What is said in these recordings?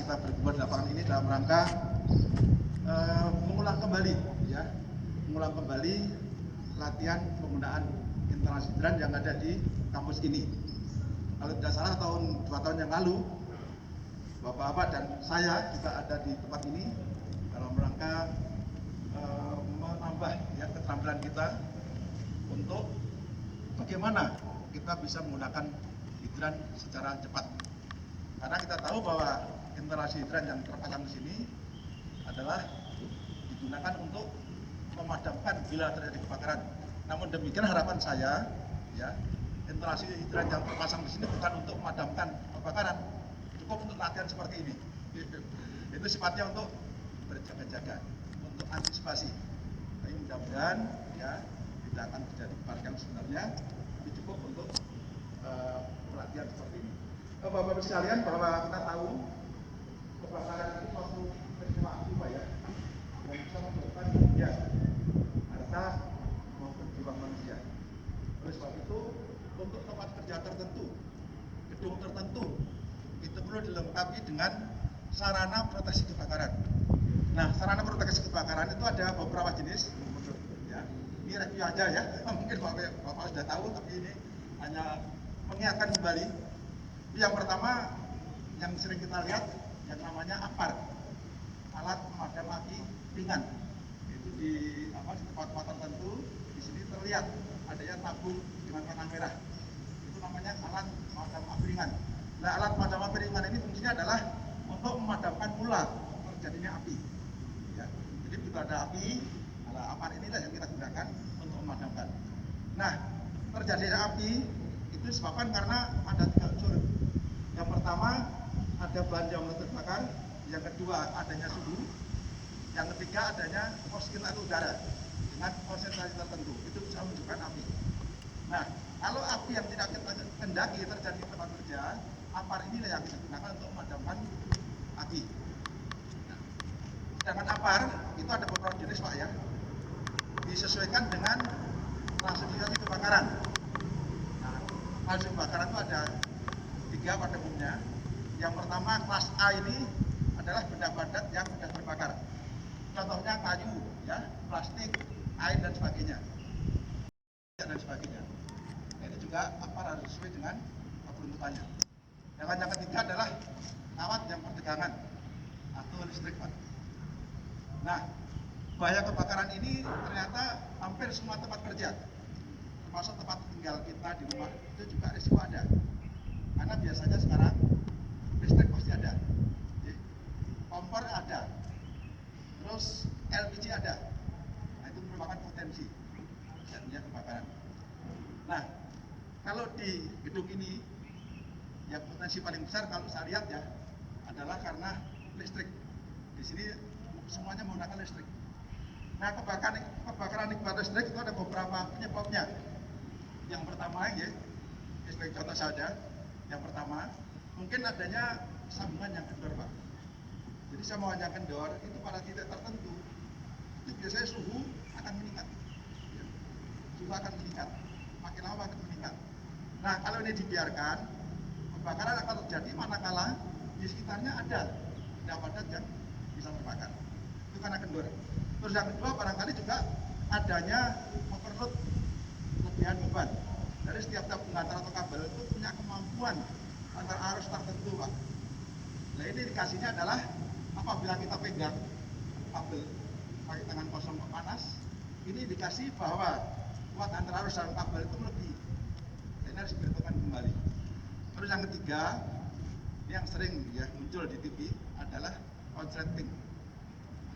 serta berkumpul di lapangan ini dalam rangka mengulang kembali latihan penggunaan internal hidran yang ada di kampus ini. Kalau tidak salah dua tahun yang lalu Bapak-bapak dan saya juga ada di tempat ini dalam rangka menambah keterampilan kita untuk bagaimana kita bisa menggunakan hidran secara cepat. Karena kita tahu bahwa instalasi hidran yang terpasang di sini adalah digunakan untuk memadamkan bila terjadi kebakaran. Namun demikian harapan saya, instalasi hidran yang terpasang di sini bukan untuk memadamkan kebakaran, cukup untuk latihan seperti ini. Itu sifatnya untuk berjaga-jaga, untuk antisipasi. Tapi mudah-mudahan tidak akan terjadi kebakaran sebenarnya, tapi cukup untuk pelatihan seperti ini. Bapak-bapak sekalian, bahwa kita tahu kebakaran itu suatu peristiwa aktif yang bisa menyebabkan harta maupun jiwa manusia. Oleh sebab itu, untuk tempat kerja tertentu, gedung tertentu, itu perlu dilengkapi dengan sarana proteksi kebakaran. Nah, sarana proteksi kebakaran itu ada beberapa jenis. Ini review aja mungkin Bapak sudah tahu, tapi ini hanya mengingatkan kembali. Yang pertama, yang sering kita lihat, yang namanya APAR, alat pemadam api ringan. Itu di tempat-tempat tertentu, di sini terlihat adanya tabung dengan warna merah. Itu namanya alat pemadam api ringan. Nah, alat pemadam api ringan ini fungsinya adalah untuk memadamkan mula terjadinya api. Jadi begitu ada api, alat APAR inilah yang kita gunakan untuk memadamkan. Nah, terjadinya api itu disebabkan karena ada 3 unsur. Yang pertama, ada bahan yang terbakar. Yang kedua, adanya suhu. Yang ketiga, adanya sirkulasi udara dengan konsentrasi tertentu. Itu bisa menunjukkan api. Nah, kalau api yang tidak kita kendaki terjadi di tempat kerja, APAR inilah yang kita gunakan untuk memadamkan api. Nah, sedangkan APAR itu ada beberapa jenis, Pak, disesuaikan dengan klasifikasi kebakaran. Nah, klasifikasi kebakaran itu ada 3 pada umumnya. Yang pertama, kelas A ini adalah benda padat yang mudah terbakar. Contohnya kayu, plastik, air dan sebagainya. Nah, itu juga APAR harus sesuai dengan peruntukannya. Yang ketiga adalah kawat yang bertegangan atau listrik, Pak. Nah, bahaya kebakaran ini ternyata hampir semua tempat kerja, termasuk tempat tinggal kita di rumah, itu juga risiko ada. Karena biasanya sekarang listrik pasti ada, kompor ada, terus LPG ada. Nah, itu merupakan potensi terjadinya kebakaran. Nah, kalau di gedung ini yang potensi paling besar kalau saya lihat adalah karena listrik. Di sini semuanya menggunakan listrik. Nah, kebakaran akibat listrik itu ada beberapa penyebabnya. Yang pertama, sebagai contoh saja, yang pertama mungkin adanya sambungan yang kendor, Pak. Jadi sambungan yang kendor itu pada titik tertentu itu biasanya suhu akan meningkat. Suhu akan meningkat, makin lama makin meningkat. Nah, kalau ini dibiarkan, kebakaran akan terjadi manakala di sekitarnya ada benda padat yang bisa terbakar. Itu karena kendor. Terus yang kedua, barangkali juga adanya overload, kelebihan beban. Dari setiap tabung antar atau kabel itu punya kemampuan antar arus tertentu, Pak. Nah, ini indikasinya adalah apabila kita pegang kabel pakai tangan kosong ke panas, ini indikasi bahwa kuat antar arus dalam kabel itu melebihi. Ini harus diperhitungkan kembali. Terus yang ketiga, yang sering muncul di TV adalah konsleting,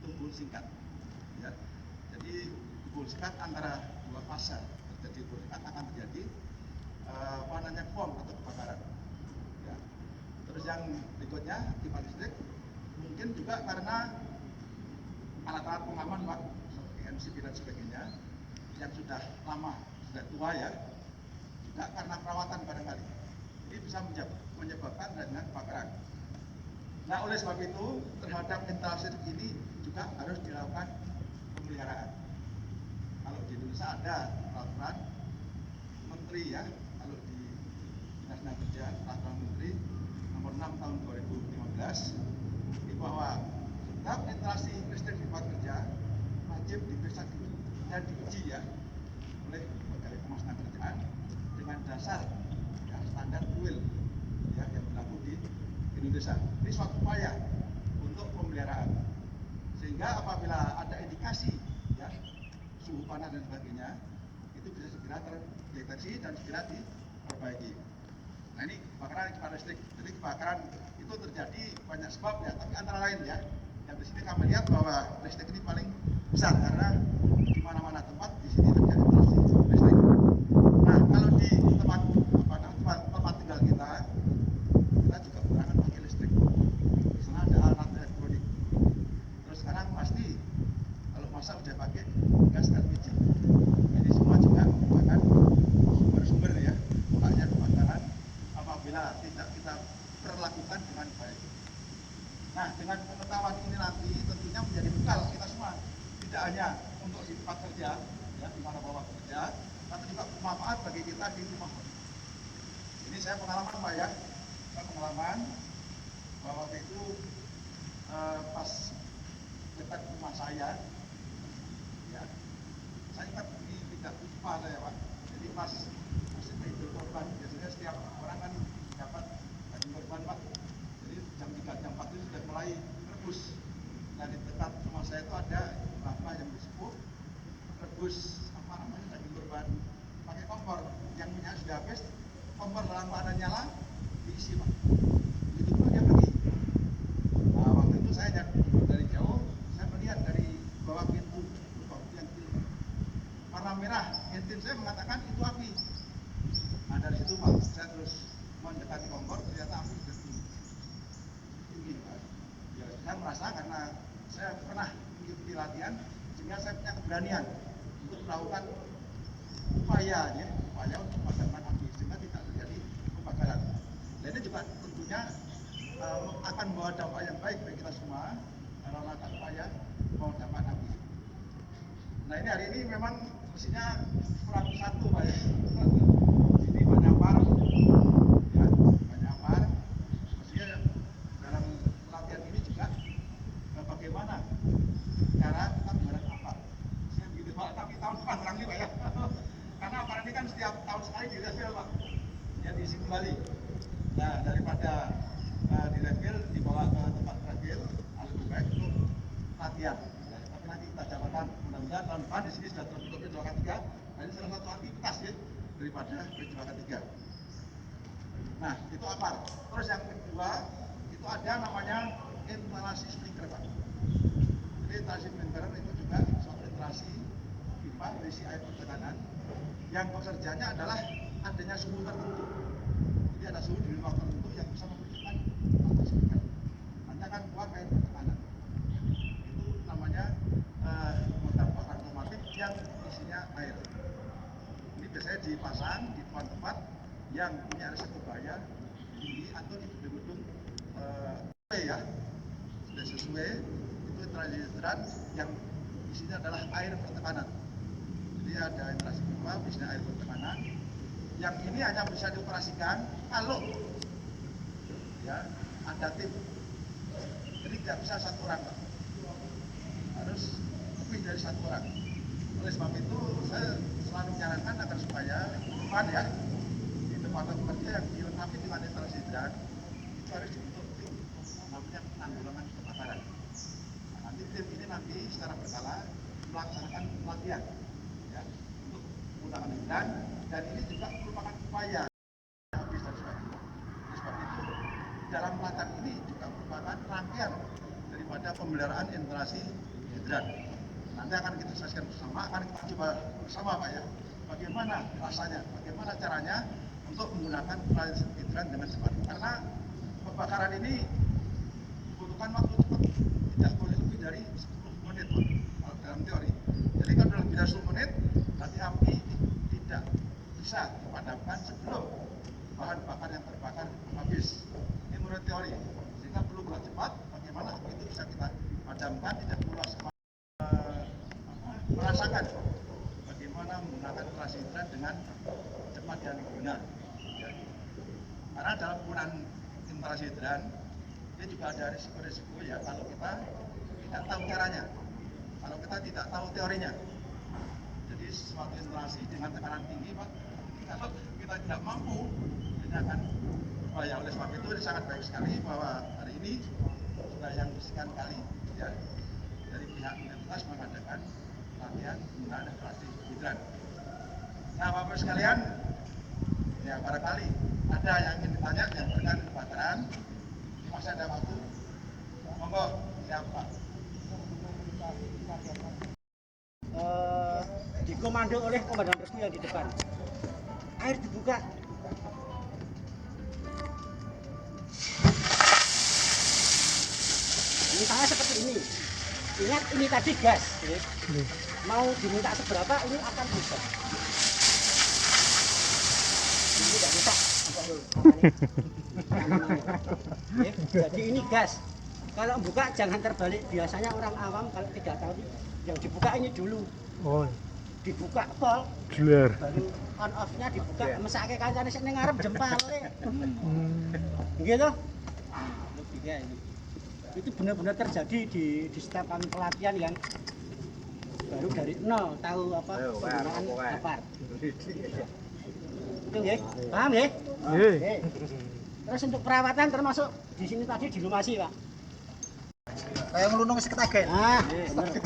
tumbul singkat. Jadi tumbul singkat antara 2 fase terjadi tumbul singkat akan terjadi bom atau kebakaran. Terus yang berikutnya akibat listrik mungkin juga karena alat-alat pengaman, Pak, seperti MCB dan sebagainya yang sudah lama, sudah tua juga karena perawatan barangkali. Ini bisa menyebabkan adanya kebakaran. Nah, oleh sebab itu terhadap instalasi ini juga harus dilakukan pemeliharaan. Kalau di Indonesia ada peraturan menteri kalau di Dinas Tenaga Kerja, peraturan menteri nomor 6 tahun 2015 Sebab instalasi listrik di tempat kerja wajib diperiksa dulu dan diuji ya oleh Pegawai Pemasangan Kerjaan dengan dasar ya, standar UIL ya, yang berlaku di Indonesia. Ini suatu upaya untuk pemeliharaan, sehingga apabila ada indikasi ya suhu panas dan sebagainya itu bisa segera terdeteksi dan segera diperbaiki. Nah ini kebakaran kipas listrik. Jadi kebakaran itu terjadi banyak sebab ya, tapi antara lain ya, yang di sini kami lihat bahwa listrik ini paling besar karena di mana-mana tempat di sini ada instalasi listrik. Nah kalau di tempat tinggal kita juga gunakan pakai listrik. Di sana ada alat elektronik. Terus sekarang pasti kalau masak udah pakai gas LPG. Ini semua juga merupakan sumber-sumber ya makanya kebakaran apabila tidak kita perlakukan dengan baik. Nah, dengan pengetahuan ini nanti tentunya menjadi bekal kita semua, tidak hanya untuk di tempat kerja, ya di mana bawa kerja, tapi juga bermanfaat bagi kita di rumah. Ini saya pengalaman Pak ya, pengalaman bahwa waktu itu pas dekat rumah saya, ya, saya kan ini tidak lupa saya Pak. Jadi pas musim Idul Kurban, biasanya setiap orang kan dapat daging kurban Pak. Jadi jam 3, jam 4 itu sudah mulai rebus. Nah di dekat rumah saya itu ada bapak yang bersepuh rebus apa namanya daging kurban pakai kompor, yang minyak sudah habis, kompor dalam keadaan nyala diisi Pak. Itu pun dia pergi. Nah waktu itu saya dari jauh, saya melihat dari bawah pintu yang kecil warna merah, intin saya mengatakan itu api. Nah dari situ Pak, saya terus mendekati kompor, ternyata api sudah tinggi Pak. Ya, saya merasa karena saya pernah mengikuti latihan, sehingga saya punya keberanian untuk melakukan upaya untuk memadamkan api sehingga tidak terjadi kebakaran. Dan ini juga tentunya akan membawa dampak yang baik bagi kita semua dalam melakukan upaya memadamkan api. Nah ini hari ini memang mestinya kurang satu Pak ya. Ini banyak par, ya, banyak par. Mestinya dalam latihan ini juga bagaimana cara kita menggunakan apar. Saya begitu Pak, tapi tahun depan barang ini Pak ya. Karena apar ini kan setiap tahun sekali direfill Pak, ya diisi kembali. Nah daripada direfill dibawa ke tempat refill, lebih baik untuk latihan. Tapi nanti kita jabarkan, mudah-mudahan tahun depan di sini sudah terbentuk perjuangan 3. Nah ini salah satu aktivitas ya daripada perjuangan 3. Nah itu apar. Terus yang kedua itu ada namanya instalasi sprinkler Pak. Jadi instalasi sprinkler itu juga suatu instalasi pipa berisi air pertekanan yang pekerjaannya adalah adanya suhu tertentu. Jadi ada suhu di ruang tertentu yang bisa memberikan sprinkler. Nanti akan keluar air pertekanan. Itu namanya motor otomatis yang isinya air. Ini biasanya dipasang di tempat-tempat yang punya risiko bahaya tinggi atau di gedung-gedung ya sudah sesuai itu transitran yang isinya adalah air pertekanan. Jadi ada instalasi pipa isinya air pertekanan yang ini hanya bisa dioperasikan kalau ya ada tim. Jadi tidak bisa satu orang Pak, harus lebih dari satu orang. Oleh sebab itu saya selalu menyarankan agar supaya depan ya di tempat kerja yang dilengkapi dengan instalasi hidran itu harus dibentuk tim namanya penanggulangan kebakaran. Nah, nanti tim ini nanti secara berkala melaksanakan pelatihan ya untuk menggunakan hidran, dan ini juga merupakan upaya habis dan sebagainya. Oleh sebab itu dalam pelatihan ini juga merupakan rangkaian daripada pemeliharaan instalasi hidran. Nanti akan kita saksikan bersama, akan kita coba bersama Pak ya, bagaimana rasanya, bagaimana caranya untuk menggunakan hidran dengan cepat. Karena kebakaran ini membutuhkan waktu cepat, tidak boleh lebih dari 10 menit Pak, kalau dalam teori. Jadi kalau lebih dari 10 menit, nanti api tidak bisa dipadamkan sebelum bahan bakar yang terbakar habis. Ini menurut teori, sehingga perlu gerak cepat, bagaimana api itu bisa kita padamkan, tidak meluas merasakan bagaimana menggunakan instalasi hidran dengan cepat dan benar. Ya. Karena dalam penggunaan instalasi hidran, dia juga ada risiko-risiko ya kalau kita tidak tahu caranya, kalau kita tidak tahu teorinya. Jadi suatu instalasi dengan tekanan tinggi, Pak, kalau kita tidak mampu, ini akan bahaya. Oleh sebab itu sangat baik sekali bahwa hari ini sudah yang kesekian kali ya dari pihak universitas mengadakan latihan penggunaan instalasi hidran. Nah, Bapak sekalian, ya barangkali ada yang ingin ditanya yang berkaitan dengan kebakaran, masih ada waktu. Monggo, siapa? Dikomando oleh komandan regu yang di depan. Air dibuka. Misalnya seperti ini. Ingat ini tadi gas. Mau diminta seberapa ini akan bisa. Ini tidak bisa. Jadi ini gas. Kalau buka jangan terbalik. Biasanya orang awam kalau tidak tahu yang dibuka ini dulu. Oh, Dibuka pol. jelar. Baru on off-nya dibuka. Mesake kancane sing ning ngarep jempale. Gitu. Logika ini. Itu benar-benar terjadi di setiap kami pelatihan yang baru dari nol tahu apa penggunaan kapar. Itu nggih. Paham nggih? Nggih. Terus untuk perawatan termasuk di sini tadi dilumasi, Pak. Kayak ngelunung seketagen. Nah, bener.